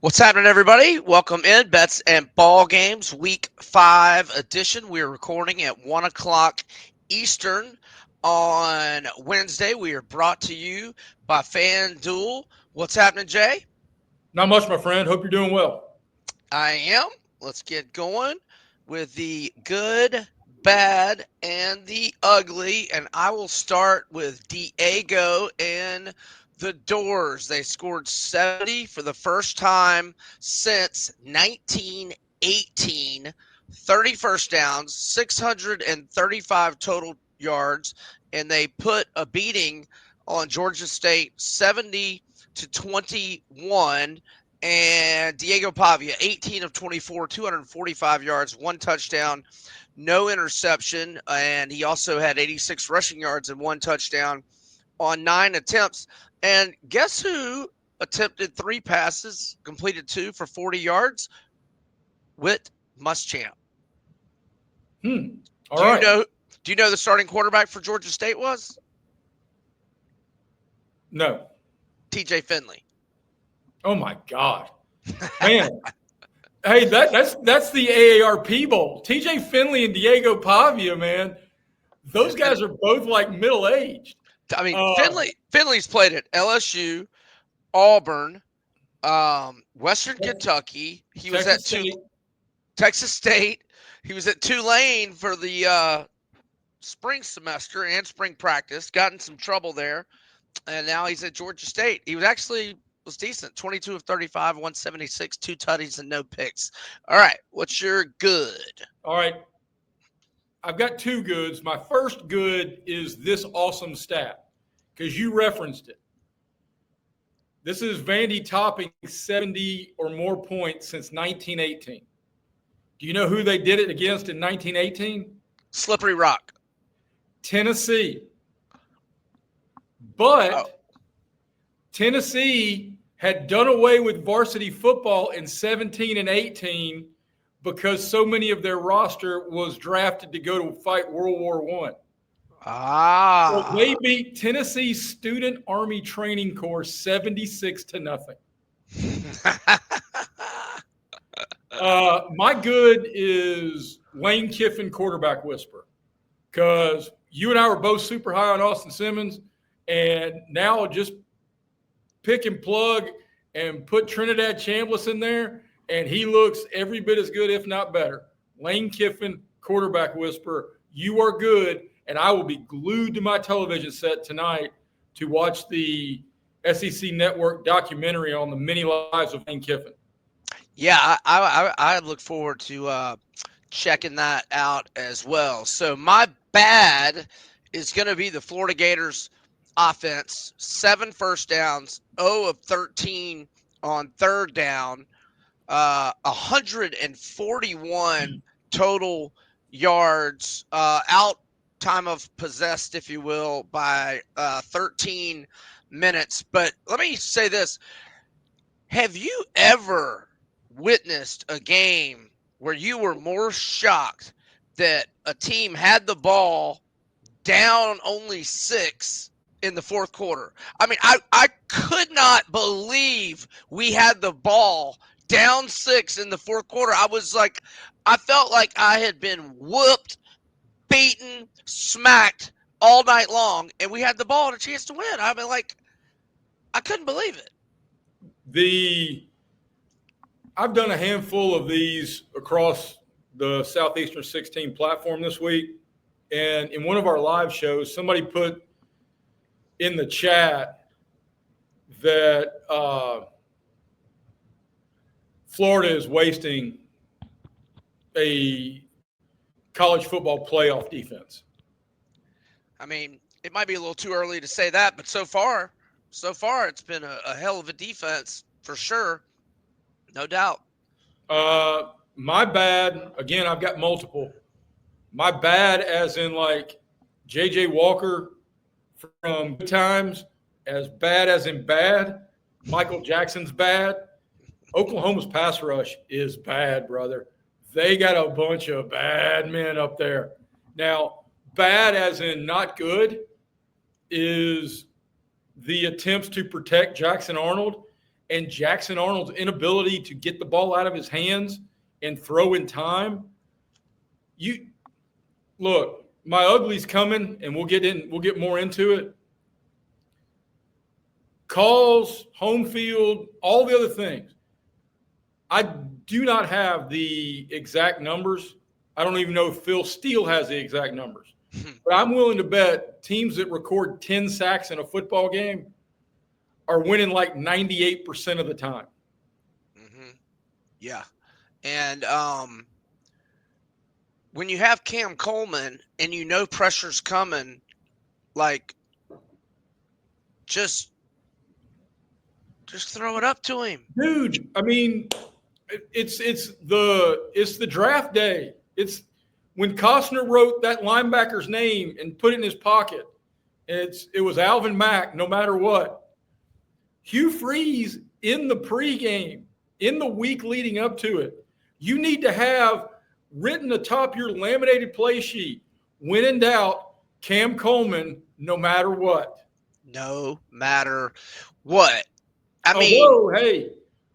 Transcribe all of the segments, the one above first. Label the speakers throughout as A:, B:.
A: What's happening, everybody? Welcome in Bets and Ball Games Week 5 edition. We're recording at 1 o'clock Eastern on Wednesday. We are brought to you by FanDuel. What's happening, Jay?
B: Not much, my friend. Hope you're doing well.
A: I am. Let's get going with the good, bad, and the ugly. And I will start with Diego and the Doors. They scored 70 for the first time since 1918. 30 first downs, 635 total yards, and they put a beating on Georgia State 70-21. And Diego Pavia, 18 of 24, 245 yards, 1 touchdown, no interception. And he also had 86 rushing yards and 1 touchdown on 9 attempts. And guess who attempted 3 passes, completed 2 for 40 yards? Whit Muschamp.
B: All right.
A: Do you know the starting quarterback for Georgia State was?
B: No.
A: TJ Finley.
B: Oh my God, man! Hey, that's the AARP Bowl. TJ Finley and Diego Pavia, man. Those guys are both like middle aged.
A: I mean, Finley's played at LSU, Auburn, Western Kentucky. He was at Texas State. He was at Tulane for the spring semester and spring practice. Got in some trouble there, and now he's at Georgia State. He was decent. 22 of 35, 176, 2 tutties, and no picks. All right, what's your good?
B: All right, I've got 2 goods. My first good is this awesome stat because you referenced it. This is Vandy topping 70 or more points since 1918. Do you know who they did it against in 1918?
A: Slippery Rock.
B: Tennessee. But Tennessee had done away with varsity football in 17 and 18 because so many of their roster was drafted to go to fight World War I. So they beat Tennessee's Student Army Training Corps 76-0. My good is Lane Kiffin, quarterback whisperer, because you and I were both super high on Austin Simmons, and now just pick and plug and put Trinidad Chambliss in there, and he looks every bit as good, if not better. Lane Kiffin, quarterback whisperer, you are good, and I will be glued to my television set tonight to watch the SEC Network documentary on the many lives of Lane Kiffin.
A: Yeah, I look forward to checking that out as well. So my bad is going to be the Florida Gators offense. 7 first downs, 0 of 13 on third down, 141 total yards, out time of possessed, if you will, by 13 minutes. But let me say this. Have you ever witnessed a game where you were more shocked that a team had the ball down only 6 in the fourth quarter? I mean, I could not believe we had the ball down 6 in the fourth quarter. I felt like I had been whooped, beaten, smacked all night long, and we had the ball and a chance to win. I mean, I couldn't believe it.
B: I've done a handful of these across the Southeastern 16 platform this week. And in one of our live shows, somebody put in the chat that Florida is wasting a college football playoff defense.
A: I mean, it might be a little too early to say that, but so far it's been a hell of a defense for sure. No doubt.
B: My bad, again, I've got multiple. My bad as in like J.J. Walker from Good Times, as bad as in bad. Michael Jackson's bad. Oklahoma's pass rush is bad, brother. They got a bunch of bad men up there. Now, bad as in not good is the attempts to protect Jackson Arnold and Jackson Arnold's inability to get the ball out of his hands and throw in time, you look, my ugly's coming, and we'll get more into it. Calls, home field, all the other things. I do not have the exact numbers. I don't even know if Phil Steele has the exact numbers. But I'm willing to bet teams that record 10 sacks in a football game are winning like 98% of the time.
A: Mm-hmm. Yeah. And when you have Cam Coleman and you know pressure's coming, like just throw it up to him.
B: Dude, I mean, it's the draft day. It's when Costner wrote that linebacker's name and put it in his pocket. It was Alvin Mack, no matter what. Hugh Freeze in the pregame, in the week leading up to it, you need to have written atop your laminated play sheet, when in doubt, Cam Coleman, no matter what.
A: No matter what. I mean,
B: hey,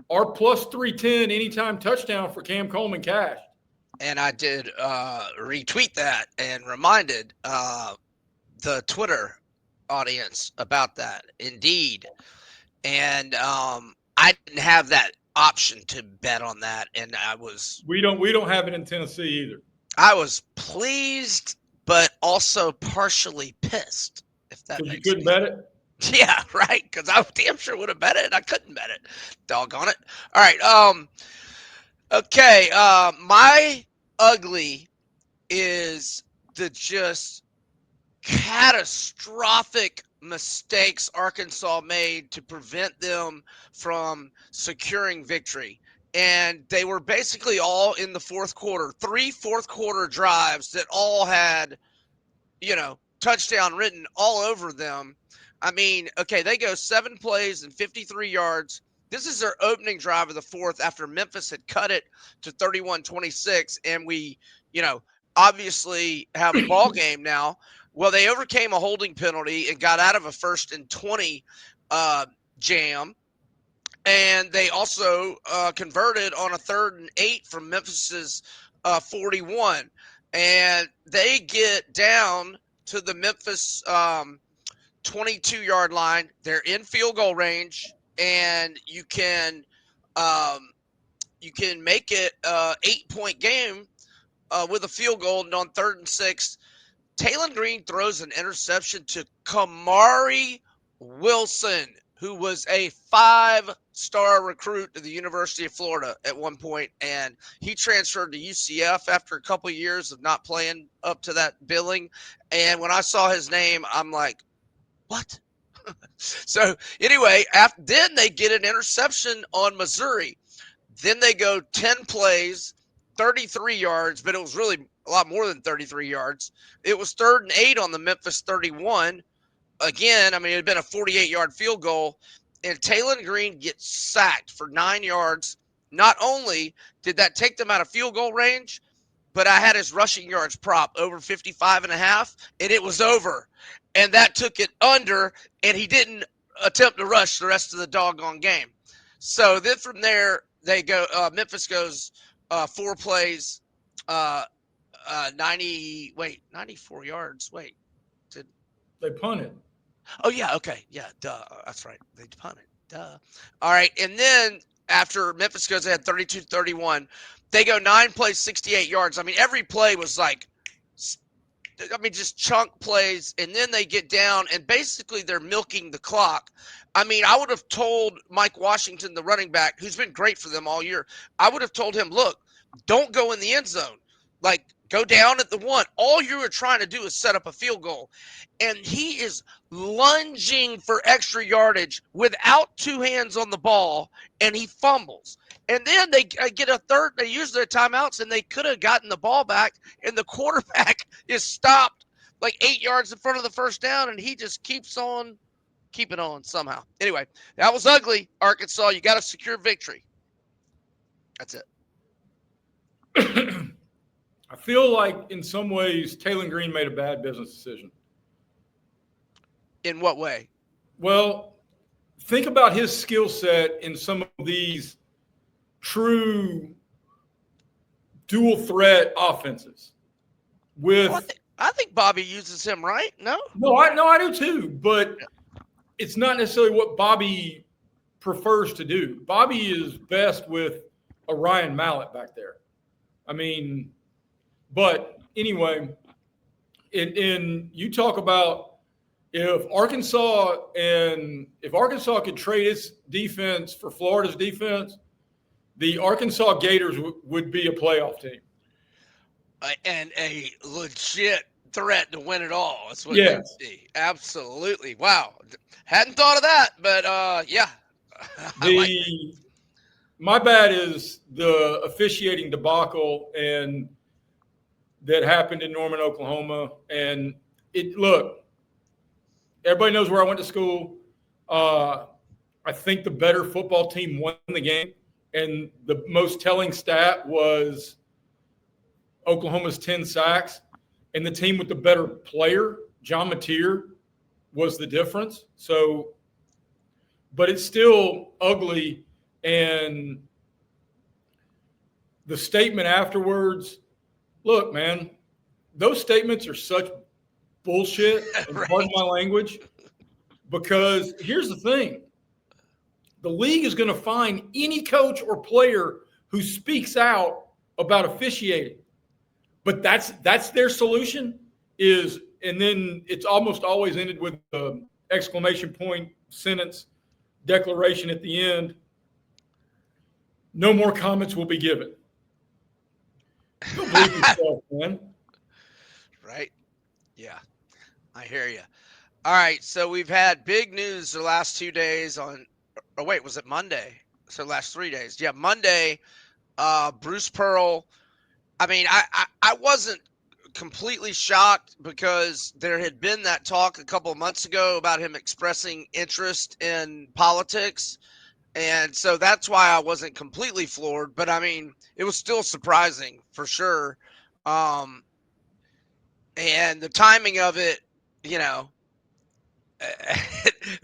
B: our plus 310 anytime touchdown for Cam Coleman cash.
A: And I did retweet that and reminded the Twitter audience about that. Indeed. And I didn't have that option to bet on that, and
B: we don't have it in Tennessee either.
A: I was pleased, but also partially pissed. If that makes sense.
B: You couldn't bet it?
A: Yeah, right. Because I damn sure would have bet it, and I couldn't bet it. Doggone it. All right. Okay. My ugly is the just catastrophic mistakes Arkansas made to prevent them from securing victory. And they were basically all in the fourth quarter, 3 fourth quarter drives that all had, touchdown written all over them. I mean, okay, they go 7 plays and 53 yards. This is their opening drive of the fourth after Memphis had cut it to 31-26. And we, obviously have a ball game now. Well, they overcame a holding penalty and got out of a 1st and 20 jam. And they also converted on a 3rd and 8 from Memphis's 41. And they get down to the Memphis 22-yard line. They're in field goal range, and you can make it an 8-point game with a field goal. And on 3rd and 6, Taylon Green throws an interception to Kamari Wilson, who was a 5-star recruit to the University of Florida at one point, and he transferred to UCF after a couple of years of not playing up to that billing. And when I saw his name, I'm like, what? So anyway, then they get an interception on Missouri. Then they go 10 plays, 33 yards, but it was really a lot more than 33 yards. It was 3rd and 8 on the Memphis 31. Again, I mean, it had been a 48-yard field goal, and Taylon Green gets sacked for 9 yards. Not only did that take them out of field goal range, but I had his rushing yards prop over 55.5, and it was over. And that took it under, and he didn't attempt to rush the rest of the doggone game. So then from there, they go. Memphis goes 4 plays, 94 yards. Wait,
B: they punted?
A: Oh yeah, okay, yeah, duh. That's right. They punted. Duh. All right, and then after Memphis goes ahead 32-31, they go 9 plays, 68 yards. I mean, every play was like, just chunk plays, and then they get down, and basically they're milking the clock. I mean, I would have told Mike Washington, the running back, who's been great for them all year, I would have told him, look, don't go in the end zone. Like, go down at the 1. All you were trying to do is set up a field goal. And he is lunging for extra yardage without 2 hands on the ball, and he fumbles. And then they get a third. They use their timeouts, and they could have gotten the ball back, and the quarterback is stopped like 8 yards in front of the first down, and he just keeps on keeping on somehow. Anyway, that was ugly, Arkansas. You got to secure victory. That's it.
B: I feel like in some ways Taylon Green made a bad business decision.
A: In what way?
B: Well, think about his skill set in some of these true dual threat offenses.
A: I think Bobby uses him, right? No,
B: I do too, but it's not necessarily what Bobby prefers to do. Bobby is best with a Ryan Mallett back there. I mean, but anyway, in you talk about if Arkansas could trade its defense for Florida's defense, the Arkansas Gators would be a playoff team.
A: And a legit threat to win it all. That's what
B: Yes.
A: it would be. Absolutely. Wow. Hadn't thought of that, but yeah.
B: My bad is the officiating debacle and that happened in Norman, Oklahoma. And look, everybody knows where I went to school. I think the better football team won the game. And the most telling stat was Oklahoma's 10 sacks, and the team with the better player, John Mateer, was the difference. So, but it's still ugly. And the statement afterwards, look, man, those statements are such bullshit, and
A: Right.
B: pardon my language, because here's the thing. The league is going to find any coach or player who speaks out about officiating. But that's their solution and then it's almost always ended with the exclamation point sentence declaration at the end. No more comments will be given. Go believe yourself, man.
A: Right? Yeah, I hear you. All right, so we've had big news the last 2 days on. Oh wait, was it Monday? So last 3 days. Yeah, Monday. Bruce Pearl. I mean, I wasn't completely shocked because there had been that talk a couple of months ago about him expressing interest in politics. And so that's why I wasn't completely floored. But I mean, it was still surprising for sure. And the timing of it, the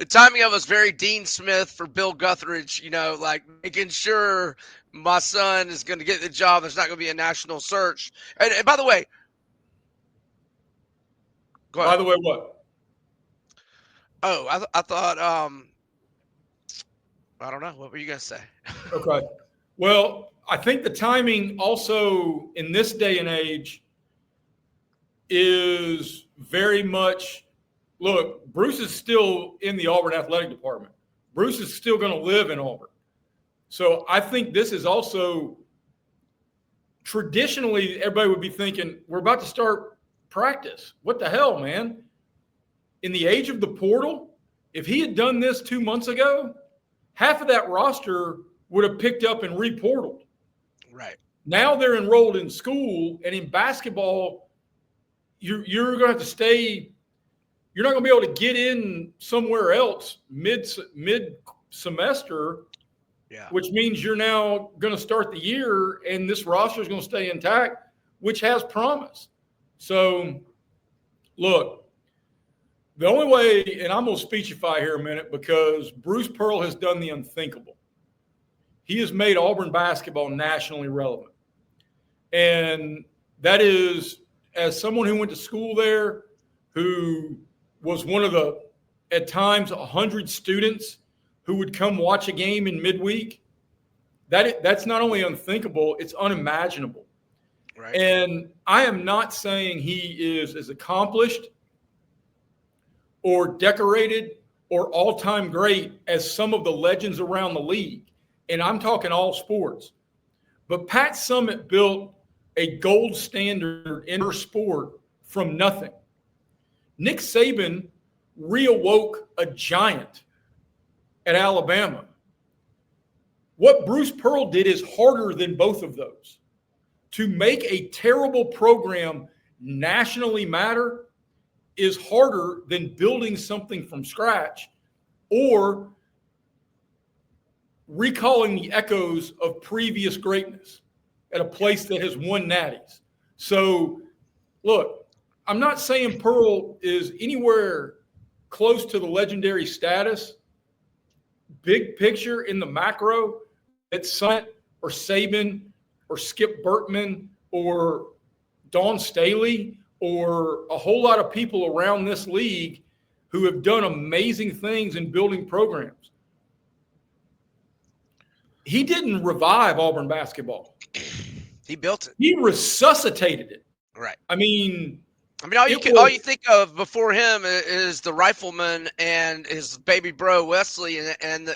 A: timing of it was very Dean Smith for Bill Guthridge, like making sure my son is going to get the job. There's not going to be a national search. And by the way, go ahead.
B: By the way, what?
A: Oh, I thought, I don't know. What were you going to say?
B: Okay. Well, I think the timing also in this day and age is very much, look, Bruce is still in the Auburn athletic department. Bruce is still going to live in Auburn. So I think this is also traditionally everybody would be thinking, we're about to start practice. What the hell, man? In the age of the portal, if he had done this 2 months ago, half of that roster would have picked up and reportaled.
A: Right.
B: Now they're enrolled in school, and in basketball, you're going to have to stay. You're not going to be able to get in somewhere else mid semester, which means you're now going to start the year, and this roster is going to stay intact, which has promise. So, look, the only way, and I'm going to speechify here a minute because Bruce Pearl has done the unthinkable. He has made Auburn basketball nationally relevant. And that is, as someone who went to school there, who was one of the, at times, 100 students who would come watch a game in midweek, that's not only unthinkable, it's unimaginable.
A: Right.
B: And I am not saying he is as accomplished or decorated or all-time great as some of the legends around the league. And I'm talking all sports. But Pat Summitt built a gold standard in her sport from nothing. Nick Saban reawoke a giant at Alabama. What Bruce Pearl did is harder than both of those. To make a terrible program nationally matter is harder than building something from scratch or recalling the echoes of previous greatness at a place that has won natties. So, look, I'm not saying Pearl is anywhere close to the legendary status big picture in the macro that Summit or Saban or Skip Bertman or Dawn Staley or a whole lot of people around this league who have done amazing things in building programs. He didn't revive Auburn basketball.
A: He built it.
B: He resuscitated it.
A: Right.
B: I mean,
A: all you think of before him is the Rifleman and his baby bro Wesley and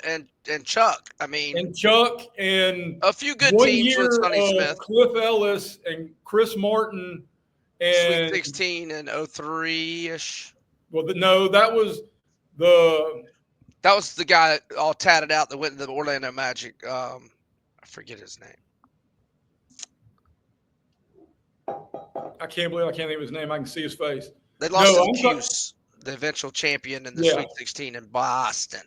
A: Chuck. I mean,
B: and Chuck and
A: a few good
B: 1
A: teams
B: year
A: with Sonny Smith.
B: Cliff Ellis and Chris Martin and
A: Sweet 16 and 03-ish.
B: Well, no, that was the
A: guy all tatted out that went into the Orlando Magic. I forget his name.
B: I can't believe I can't think of his name. I can see his face.
A: They lost to Cuse, the eventual champion in the Sweet 16 in Boston.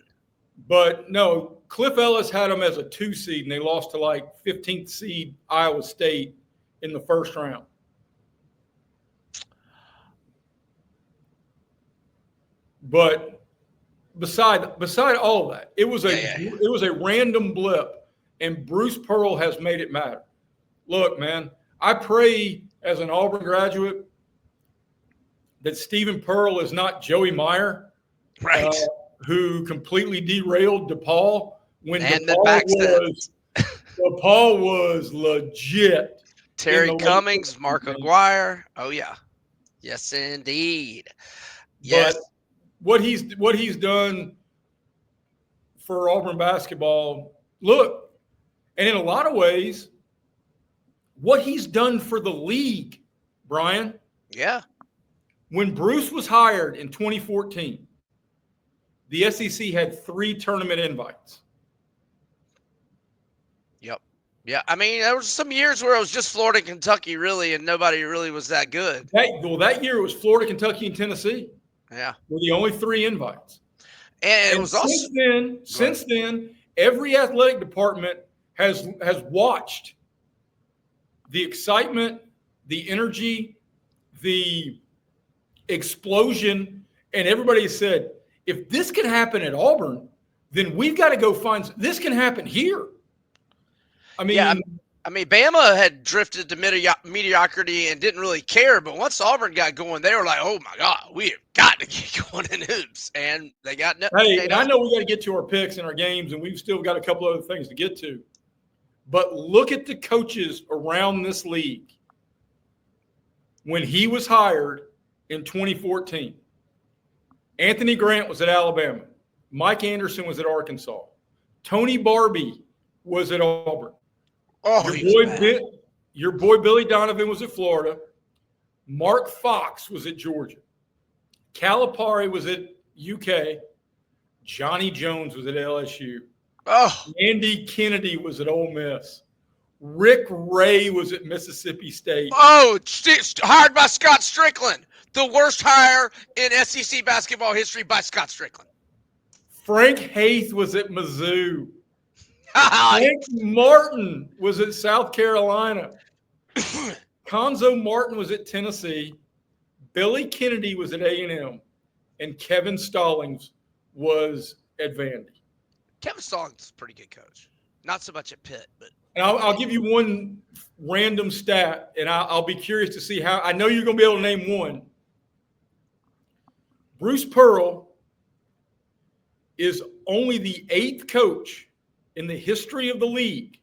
B: But no, Cliff Ellis had them as a 2 seed, and they lost to like 15th seed Iowa State in the first round. But beside all of that, it was a random blip, and Bruce Pearl has made it matter. Look, man, I pray as an Auburn graduate that Stephen Pearl is not Joey Meyer,
A: right?
B: Who completely derailed DePaul when
A: DePaul
B: was legit.
A: Terry Cummings, Mark Aguirre. Oh yeah, yes indeed. Yes.
B: But what he's done for Auburn basketball, look, and in a lot of ways, what he's done for the league, Brian.
A: Yeah.
B: When Bruce was hired in 2014, the SEC had 3 tournament invites.
A: Yep. Yeah. I mean, there was some years where it was just Florida and Kentucky, really, and nobody really was that good.
B: That year it was Florida, Kentucky, and Tennessee.
A: Yeah.
B: Were the only 3 invites.
A: And it was
B: since then, every athletic department has watched the excitement, the energy, the explosion, and everybody said, if this can happen at Auburn, then we've got to go find this can happen here. I mean,
A: Bama had drifted to mediocrity and didn't really care, but once Auburn got going, they were like, "Oh my God, we have got to get going in hoops," and they got.
B: Hey, and I know we got to get to our picks and our games, and we've still got a couple other things to get to. But look at the coaches around this league when he was hired in 2014. Anthony Grant was at Alabama. Mike Anderson was at Arkansas. Tony Barbie was at Auburn.
A: Oh,
B: your boy Billy Donovan was at Florida. Mark Fox was at Georgia. Calipari was at UK. Johnny Jones was at LSU.
A: Oh,
B: Andy Kennedy was at Ole Miss. Rick Ray was at Mississippi State.
A: Oh, hired by Scott Strickland. The worst hire in SEC basketball history by Scott Strickland.
B: Frank Haith was at Mizzou. Frank Martin was at South Carolina. Conzo Martin was at Tennessee. Billy Kennedy was at A&M. And Kevin Stallings was at Vandy.
A: Kevin Stallings is a pretty good coach. Not so much at Pitt, but.
B: And I'll give you one random stat, and I'll be curious to see how – I know you're going to be able to name one. Bruce Pearl is only the 8th coach in the history of the league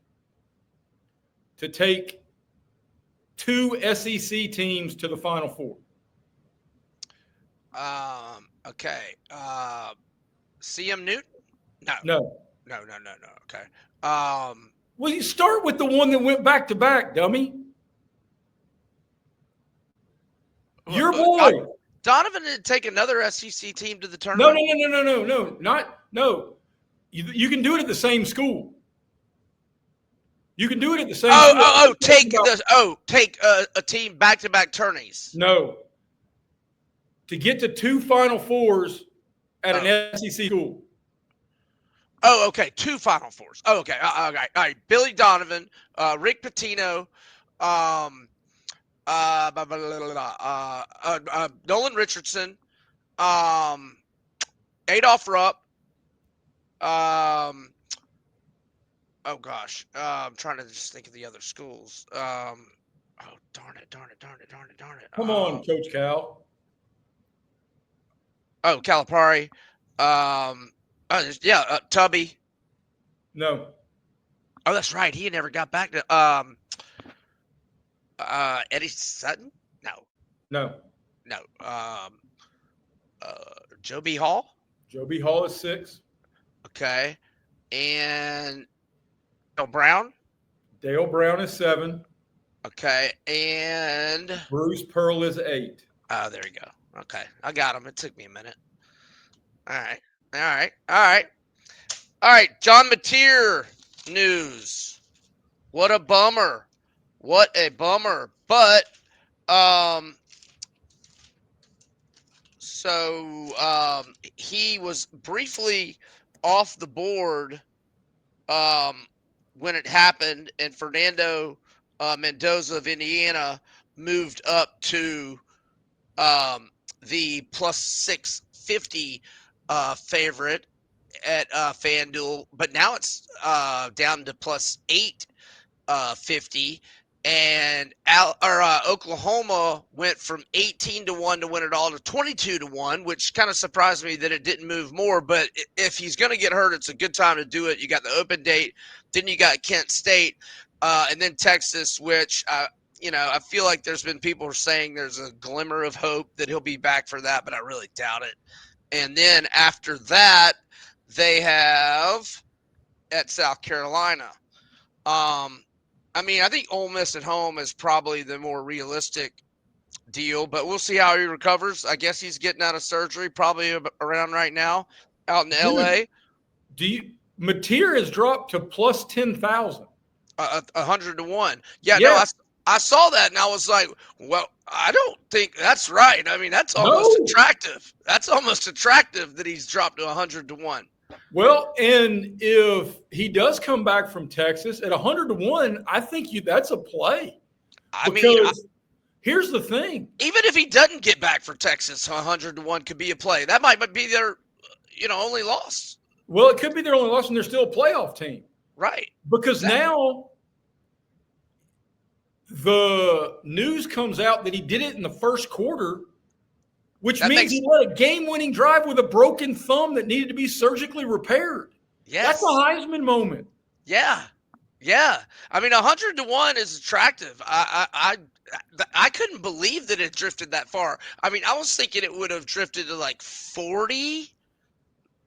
B: to take 2 SEC teams to the Final Four.
A: Okay. CM Newton?
B: No.
A: Okay.
B: Well, you start with the one that went back-to-back, dummy. Your boy.
A: Donovan didn't take another SEC team to the tournament.
B: No. You can do it at the same school. You can do it at the same school.
A: Take a team back-to-back tourneys.
B: No. To get to 2 Final Fours at an SEC school.
A: Oh, okay. 2 Final Fours. Oh, okay. All right. Billy Donovan, Rick Pitino, Nolan Richardson, Adolph Rupp, Oh gosh, I'm trying to just think of the other schools. Oh darn it.
B: Come on, Coach Cal.
A: Oh, Calipari. Tubby.
B: No.
A: Oh, that's right. He never got back to Eddie Sutton.
B: No.
A: Joe B. Hall.
B: Joe B. Hall is 6.
A: Okay, and Dale Brown.
B: Dale Brown is 7.
A: Okay, and
B: Bruce Pearl is 8.
A: Oh, there you go. Okay, I got him. It took me a minute. All right. John Mateer news. What a bummer. But he was briefly off the board when it happened, and Fernando Mendoza of Indiana moved up to the plus 650 favorite at FanDuel, but now it's down to plus 850. And Oklahoma went from 18-1 to win it all to 22-1, which kind of surprised me that it didn't move more. But if he's going to get hurt, it's a good time to do it. You got the open date, then you got Kent State, and then Texas, which I feel like there's been people saying there's a glimmer of hope that he'll be back for that, but I really doubt it. And then after that, they have at South Carolina. I think Ole Miss at home is probably the more realistic deal, but we'll see how he recovers. I guess he's getting out of surgery probably around right now out in L.A.
B: Mateer has dropped to plus 10,000.
A: 100-1. Yeah. No, I saw that and I was like, well, I don't think that's right. That's almost attractive. That's almost attractive that he's dropped to 100-1.
B: Well, and if he does come back from Texas at 100-1, I think that's a play. Here's the thing.
A: Even if he doesn't get back for Texas, 100-1 could be a play. That might be their, only loss.
B: Well, it could be their only loss, and they're still a playoff team.
A: Right.
B: Because now the news comes out that he did it in the first quarter, which means he led a game-winning drive with a broken thumb that needed to be surgically repaired.
A: Yes.
B: That's a Heisman moment.
A: Yeah. 100-1 is attractive. I couldn't believe that it drifted that far. I was thinking it would have drifted to like 40,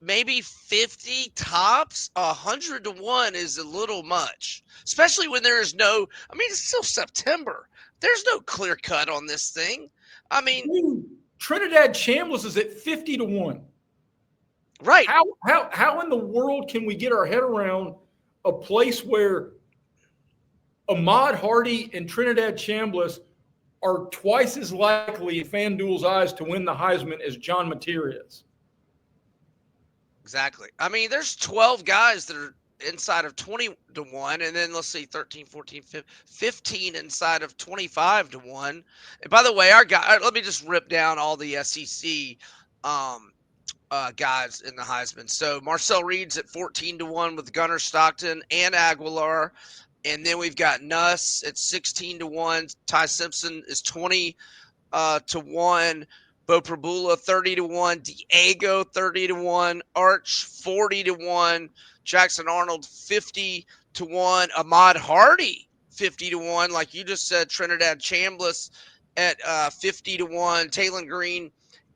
A: maybe 50 tops. 100-1 is a little much, especially when there is no. It's still September. There's no clear cut on this thing.
B: Dude, Trinidad Chambliss is at 50-1.
A: Right.
B: How in the world can we get our head around a place where Ahmad Hardy and Trinidad Chambliss are twice as likely in FanDuel's eyes to win the Heisman as John Mateer is?
A: Exactly. There's 12 guys that are inside of 20-1, and then let's see, 13, 14, 15 inside of 25-1. And by the way, our guy, let me just rip down all the SEC guys in the Heisman. So Marcel Reed's at 14-1 with Gunnar Stockton and Aguilar. And then we've got Nuss at 16-1. Ty Simpson is 20-1. Bo Prabula 30-1. Diego 30-1. Arch 40-1. Jackson Arnold 50-1. Ahmad Hardy 50-1. Like you just said, Trinidad Chambliss at 50-1. Taylon Green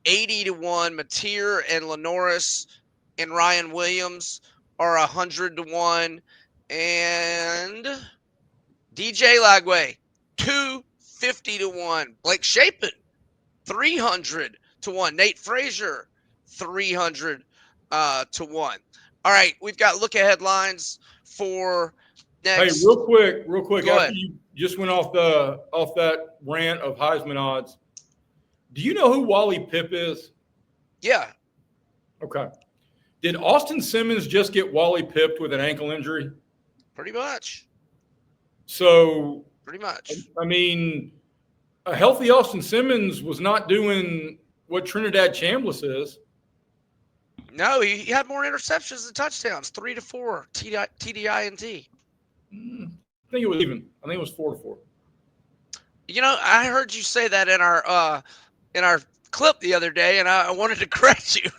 A: 80-1. Mateer and Lenoris and Ryan Williams are 100-1. And DJ Lagway 250-1. Blake Shapen 300-1. Nate Frazier 300-1. All right, we've got look ahead lines for next.
B: Hey, real quick.
A: Go
B: After
A: ahead.
B: you just went off that rant of Heisman odds, do you know who Wally Pipp is?
A: Yeah.
B: Okay. Did Austin Simmons just get Wally Pipped with an ankle injury?
A: Pretty much.
B: So,
A: Pretty much.
B: A healthy Austin Simmons was not doing what Trinidad Chambliss is.
A: No, he had more interceptions than touchdowns. 3-4 TDINT.
B: I think it was even. I think it was 4-4.
A: You know, I heard you say that in our clip the other day, and I wanted to correct you.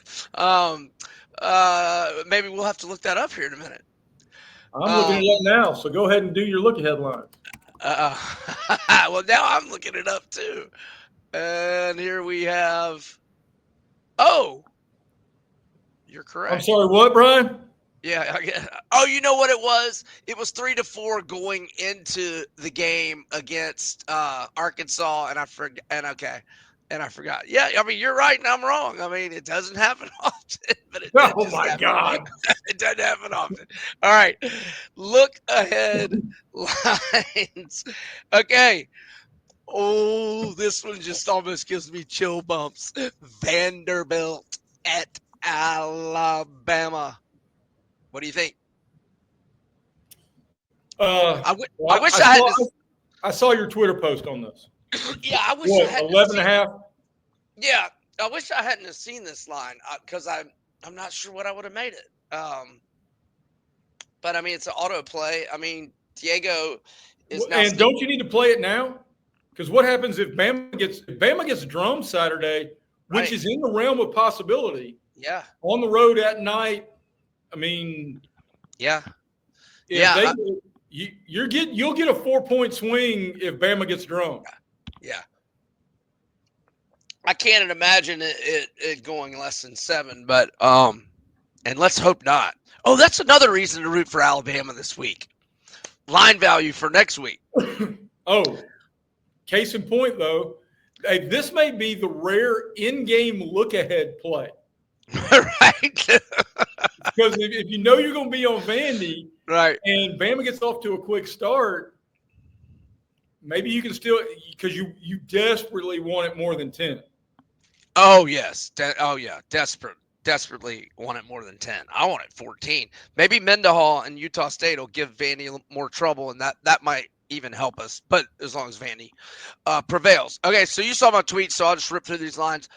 A: Maybe we'll have to look that up here in a minute.
B: I'm looking it up now, so go ahead and do your look ahead line.
A: Well, now I'm looking it up too. And here we have. Oh, you're correct.
B: I'm sorry, what, Brian?
A: Yeah. Oh, you know what it was? It was 3-4 going into the game against Arkansas, and I forgot. And I forgot. Yeah, I mean, you're right, and I'm wrong. I mean, it doesn't happen often, but it
B: Oh my God!
A: It doesn't happen often. All right, look ahead lines. Okay. Oh, this one just almost gives me chill bumps. Vanderbilt at Alabama. What do you think? I wish I had.
B: I saw your Twitter post on this.
A: Yeah, I wish
B: what,
A: I had
B: 11.5.
A: Yeah, I wish I hadn't have seen this line because I'm not sure what I would have made it. But I mean, it's an auto play. I mean, Diego is now.
B: And don't you need to play it now? Because what happens if Bama gets drummed Saturday, which is in the realm of possibility?
A: Yeah.
B: On the road at night. I mean.
A: Yeah.
B: You'll get a 4-point swing if Bama gets drummed.
A: Yeah. I can't imagine it going less than 7, but and let's hope not. Oh, that's another reason to root for Alabama this week. Line value for next week.
B: Oh, case in point, though, this may be the rare in-game look-ahead play.
A: Right.
B: Because if you know you're going to be on Vandy,
A: right,
B: and Bama gets off to a quick start, maybe you can still – because you desperately want it more than 10.
A: Oh, yes. Desperately want it more than 10. I want it 14. Maybe Mendenhall and Utah State will give Vandy more trouble, and that might even help us. But as long as Vandy prevails. Okay, so you saw my tweet, so I'll just rip through these lines.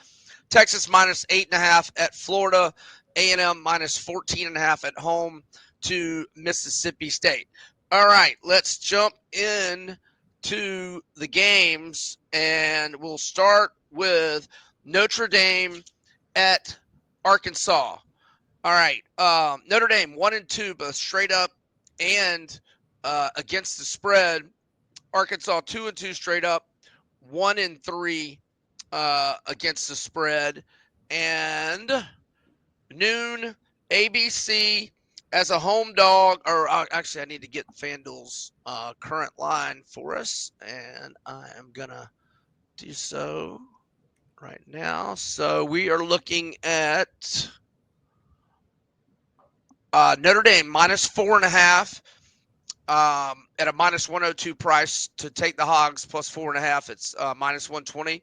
A: Texas minus 8.5 at Florida. A&M minus 14.5 at home to Mississippi State. All right, let's jump in to the games, and we'll start with Notre Dame at Arkansas. All right. Notre Dame 1-2, both straight up and against the spread. Arkansas 2-2 straight up, 1-3 against the spread. And noon, ABC as a home dog. Or actually, I need to get FanDuel's current line for us, and I am gonna do so right now. So we are looking at Notre Dame minus 4.5 at a minus 102 price to take the Hogs plus 4.5. It's minus 120.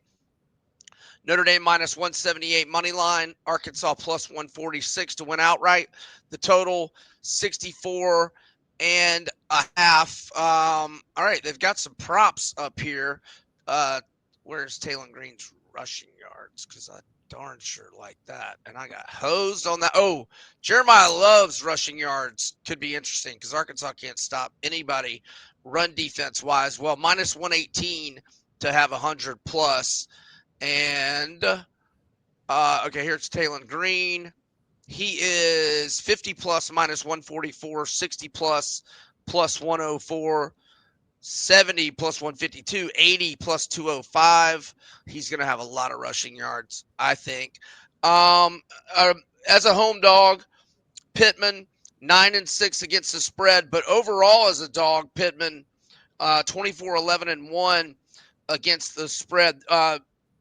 A: Notre Dame minus 178 money line. Arkansas plus 146 to win outright. The total 64.5. All right, they've got some props up here. Where's Taylon Green's rushing yards? Because I darn sure like that. And I got hosed on that. Oh, Jeremiah Love's rushing yards could be interesting because Arkansas can't stop anybody run defense wise. Well, minus 118 to have 100 plus. And okay, here's Taylon Green. He is 50 plus minus 144, 60 plus 104. 70 plus 152, 80 plus 205. He's going to have a lot of rushing yards, I think. As a home dog, Pittman 9-6 against the spread, but overall as a dog, Pittman 24-11-1 against the spread.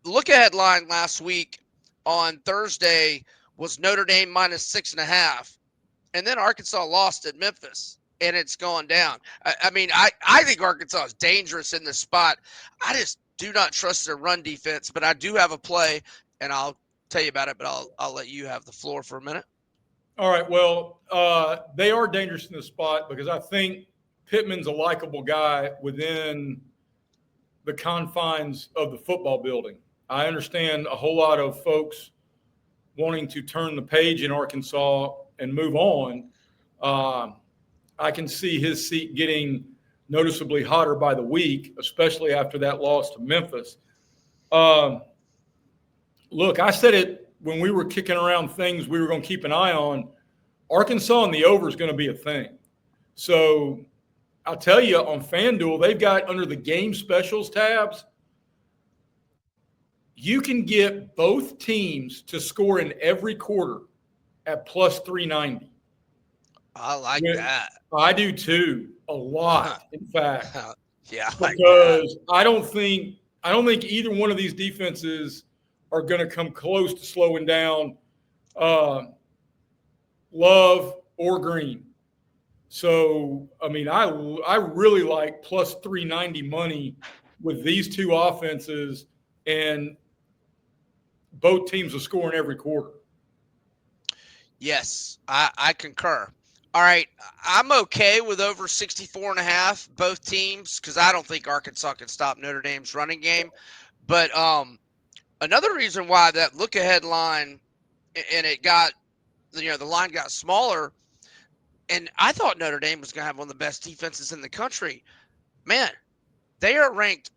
A: Look ahead line last week on Thursday was Notre Dame minus 6.5, and then Arkansas lost at Memphis. And it's gone down. I mean, I think Arkansas is dangerous in this spot. I just do not trust their run defense, but I do have a play, and I'll tell you about it, but I'll let you have the floor for a minute.
B: All right. Well, they are dangerous in this spot because I think Pittman's a likable guy within the confines of the football building. I understand a whole lot of folks wanting to turn the page in Arkansas and move on, I can see his seat getting noticeably hotter by the week, especially after that loss to Memphis. Look, I said it when we were kicking around things we were going to keep an eye on. Arkansas and the over is going to be a thing. So I'll tell you, on FanDuel, they've got under the game specials tabs, you can get both teams to score in every quarter at plus 390.
A: I like that.
B: I do too, a lot, in fact.
A: Yeah,
B: because I don't think either one of these defenses are going to come close to slowing down Love or Green. So, I mean, I really like plus 390 money with these two offenses, and both teams are scoring every quarter.
A: Yes, I concur. All right, I'm okay with over 64.5, both teams, because I don't think Arkansas can stop Notre Dame's running game. But another reason why that look-ahead line, and it got, the line got smaller, and I thought Notre Dame was going to have one of the best defenses in the country. Man, they are ranked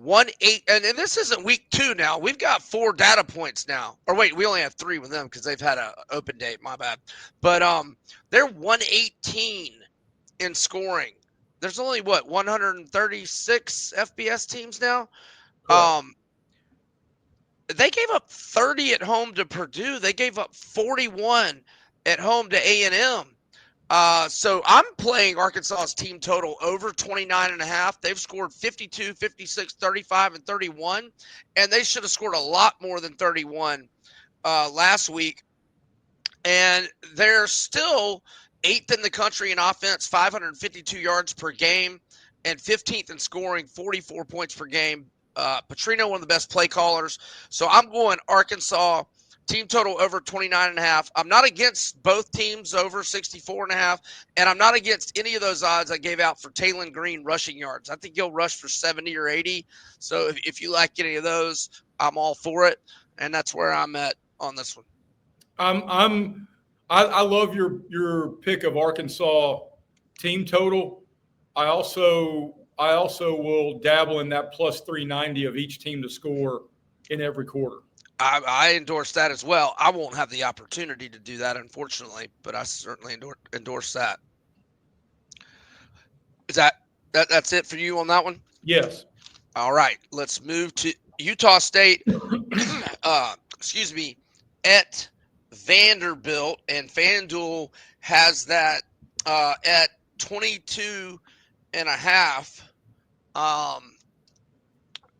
A: 1-8, and this isn't week 2 now. We've got 4 data points now. Or wait, we only have 3 with them because they've had an open date. My bad. But they're 118 in scoring. There's only 136 FBS teams now. They gave up 30 at home to Purdue. They gave up 41 at home to A&M. So I'm playing Arkansas's team total over 29.5. They've scored 52, 56, 35, and 31, and they should have scored a lot more than 31 last week. And they're still 8th in the country in offense, 552 yards per game, and 15th in scoring, 44 points per game. Petrino, one of the best play callers. So I'm going Arkansas. Team total over 29.5. I'm not against both teams over 64.5, and I'm not against any of those odds I gave out for Taylon Green rushing yards. I think he'll rush for 70 or 80. So if you like any of those, I'm all for it, and that's where I'm at on this one.
B: I love your pick of Arkansas team total. I also will dabble in that plus 390 of each team to score in every quarter.
A: I endorse that as well. I won't have the opportunity to do that, unfortunately, but I certainly endorse that. Is that's it for you on that one?
B: Yes.
A: All right, let's move to Utah State. At Vanderbilt, and FanDuel has that at 22.5.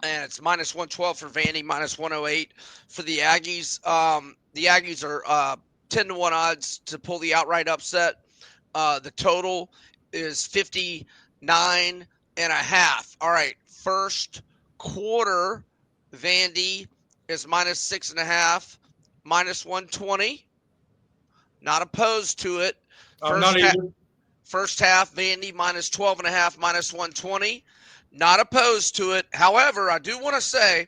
A: And it's minus 112 for Vandy, minus 108 for the Aggies. The Aggies are 10-1 odds to pull the outright upset. The total is 59.5. All right, first quarter, Vandy is minus 6.5, minus 120. Not opposed to it. First half, Vandy minus 12.5, minus 120. Not opposed to it. However, I do want to say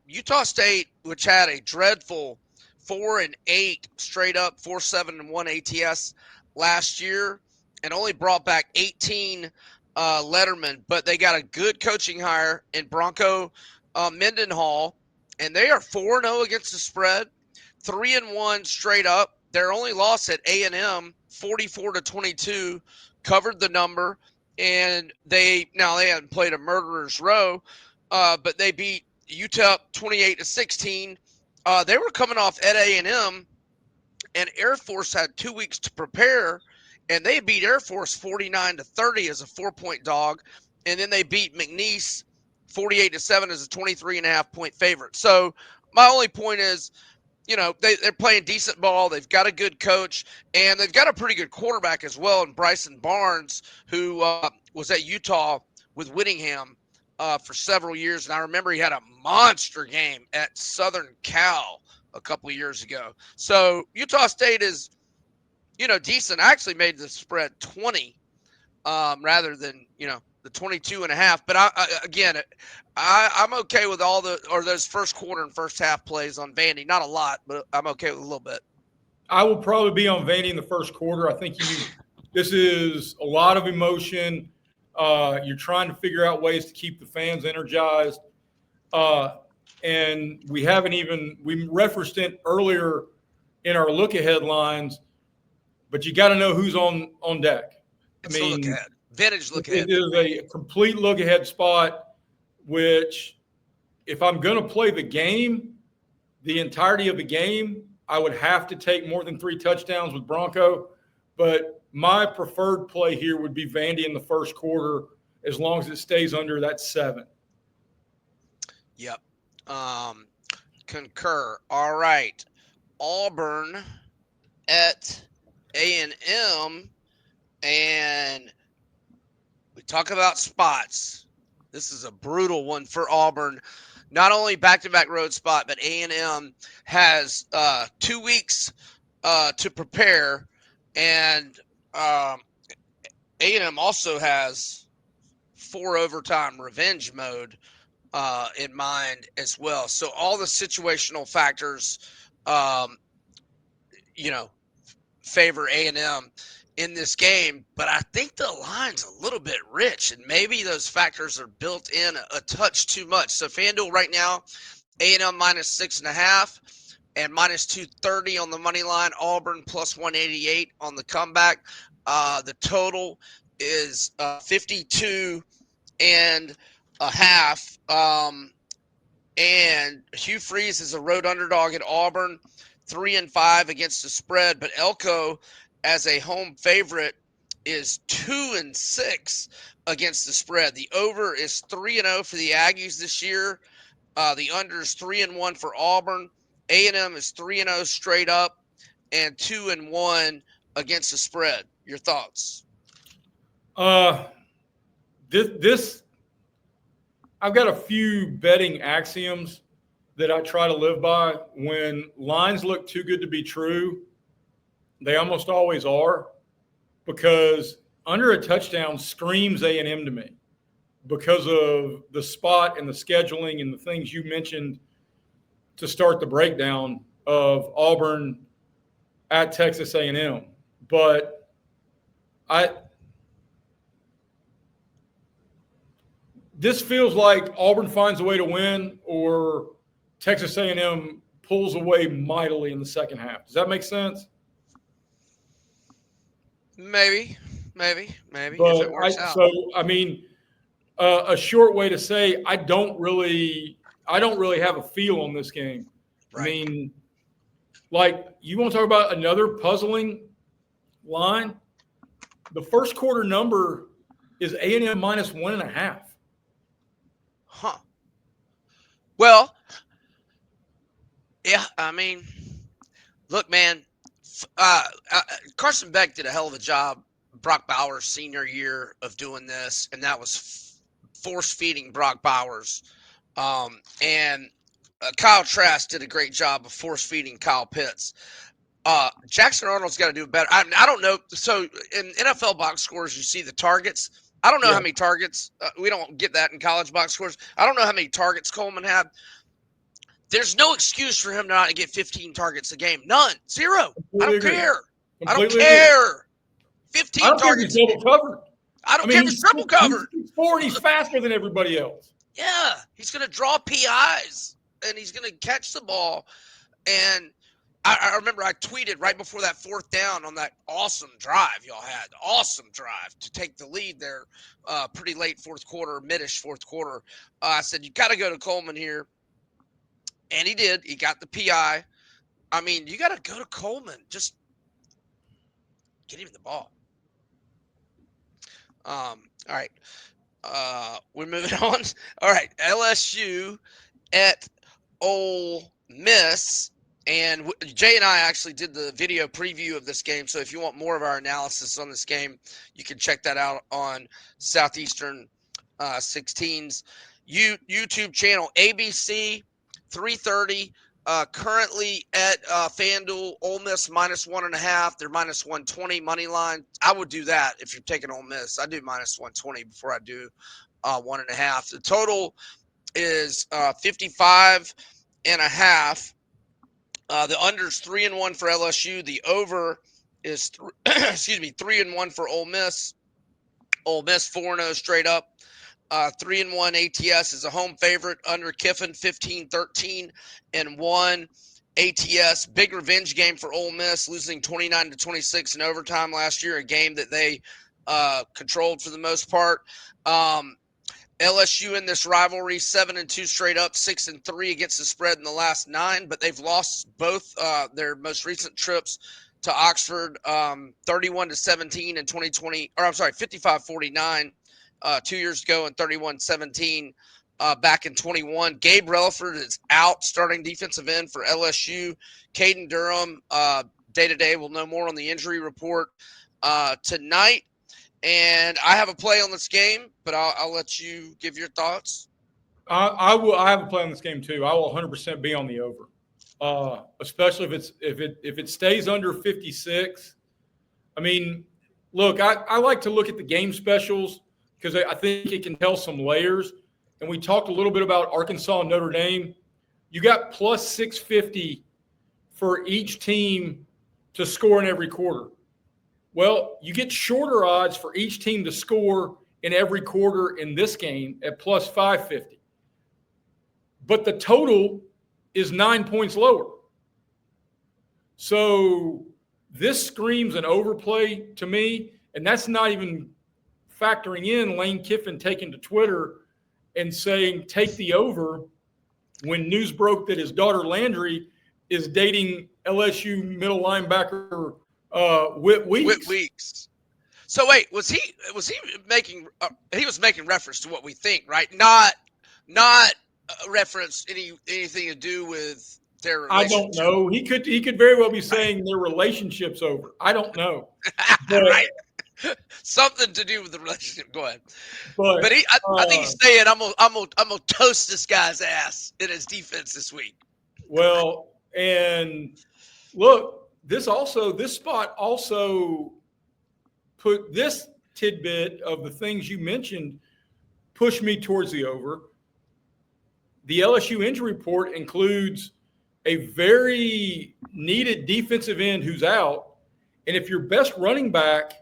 A: Utah State, which had a dreadful 4-8 straight up, 4-7-1 ATS last year, and only brought back 18 lettermen, but they got a good coaching hire in Bronco Mendenhall, and they are 4-0 against the spread, 3-1 straight up. Their only loss at A&M, 44-22, covered the number. And they hadn't played a murderer's row, but they beat UTEP 28-16. They were coming off at A&M, and Air Force had 2 weeks to prepare, and they beat Air Force 49-30 as a 4-point dog, and then they beat McNeese 48-7 as a 23.5-point favorite. So my only point is, they're playing decent ball. They've got a good coach, and they've got a pretty good quarterback as well in Bryson Barnes, who was at Utah with Whittingham for several years. And I remember he had a monster game at Southern Cal a couple of years ago. So Utah State is, decent. I actually made the spread 20 rather than, the 22.5. But I'm okay with all those first quarter and first half plays on Vandy. Not a lot, but I'm okay with a little bit.
B: I will probably be on Vandy in the first quarter. I think this is a lot of emotion. You're trying to figure out ways to keep the fans energized. And we referenced it earlier in our look ahead lines, but you got to know who's on deck.
A: It's a look ahead. Vintage look ahead.
B: It is a complete look ahead spot, which if I'm going to play the game, the entirety of the game, I would have to take more than 3 touchdowns with Bronco. But my preferred play here would be Vandy in the first quarter, as long as it stays under that 7.
A: Yep. Concur. All right. Auburn at A&M, and we talk about spots. This is a brutal one for Auburn. Not only back-to-back road spot, but A&M has 2 weeks to prepare, and A&M also has 4 overtime revenge mode in mind as well. So all the situational factors, favor A&M in this game, but I think the line's a little bit rich, and maybe those factors are built in a touch too much. So FanDuel right now, A&M -6.5 and -230 on the money line. Auburn +188 on the comeback. The total is 52.5. And Hugh Freeze is a road underdog at Auburn, 3-5 against the spread, but Elko as a home favorite is 2-6 against the spread. The over is 3-0 for the Aggies this year. The under is 3-1 for Auburn. A&M is 3-0 straight up and 2-1 against the spread. Your thoughts?
B: This I've got a few betting axioms that I try to live by. When lines look too good to be true, they almost always are, because under a touchdown screams A&M to me because of the spot and the scheduling and the things you mentioned to start the breakdown of Auburn at Texas A&M. But this feels like Auburn finds a way to win, or Texas A&M pulls away mightily in the second half. Does that make sense?
A: Maybe.
B: But
A: If it works out.
B: A short way to say I don't really have a feel on this game.
A: Right.
B: I mean, like, you want to talk about another puzzling line? The first quarter number is A&M -1.5.
A: Huh. Well, yeah, I mean, look, man, Carson Beck did a hell of a job Brock Bowers' senior year of doing this, and that was force-feeding Brock Bowers. And Kyle Trask did a great job of force-feeding Kyle Pitts. Jackson Arnold's got to do better. I don't know. So in NFL box scores, you see the targets. I don't know how many targets. We don't get that in college box scores. I don't know how many targets Coleman had. There's no excuse for him not to get 15 targets a game. None. 0. I don't care. I don't care. 15
B: I don't
A: targets.
B: Care if he's double covered.
A: I don't care if he's triple covered.
B: He's 4 and he's faster than everybody else.
A: Yeah. He's going to draw PIs, and he's going to catch the ball. And I remember I tweeted right before that 4th down on that awesome drive y'all had. Awesome drive to take the lead there pretty late 4th quarter, mid-ish 4th quarter. I said, you got to go to Coleman here. And he did. He got the PI. I mean, you got to go to Coleman. Just get him the ball. All right. We're moving on. All right. LSU at Ole Miss. And Jay and I actually did the video preview of this game. So if you want more of our analysis on this game, you can check that out on Southeastern 16's YouTube channel. ABC, 3:30 Currently at FanDuel, Ole Miss -1.5. They're -120 money line. I would do that if you're taking Ole Miss. I do -120 before I do 1.5. The total is 55.5. The under's 3-1 for LSU. The over is 3-1 for Ole Miss. Ole Miss 4-0 straight up. 3-1 ATS is a home favorite under Kiffin, 15-13-1 ATS. Big revenge game for Ole Miss, losing 29-26 in overtime last year, a game that they controlled for the most part. LSU in this rivalry, 7-2 straight up, 6-3 against the spread in the last 9, but they've lost both their most recent trips to Oxford, 31-17 in 2020, or I'm sorry, 55-49 2 years ago, and 31-17 back in 21. Gabe Relaford is out, starting defensive end for LSU. Caden Durham, day-to-day, will know more on the injury report tonight. And I have a play on this game, but I'll let you give your thoughts.
B: I will. I have a play on this game too. I will 100% be on the over, especially if it stays under 56. I mean, look, I like to look at the game specials because I think it can tell some layers. And we talked a little bit about Arkansas and Notre Dame. You got plus 650 for each team to score in every quarter. Well, you get shorter odds for each team to score in every quarter in this game at plus 550. But the total is 9 points lower. So this screams an overplay to me, and that's not even factoring in Lane Kiffin taking to Twitter and saying take the over when news broke that his daughter Landry is dating LSU middle linebacker Whit Weeks.
A: So wait, was he making he was making reference to what we think, right? Not reference anything to do with their relationship.
B: I don't know. He could very well be saying their relationship's over. I don't know.
A: But, right. Something to do with the relationship. Go ahead. But I think he's saying I'm gonna toast this guy's ass in his defense this week.
B: Well, and look, this spot also put this tidbit of the things you mentioned push me towards the over. The LSU injury report includes a very needed defensive end who's out. And if your best running back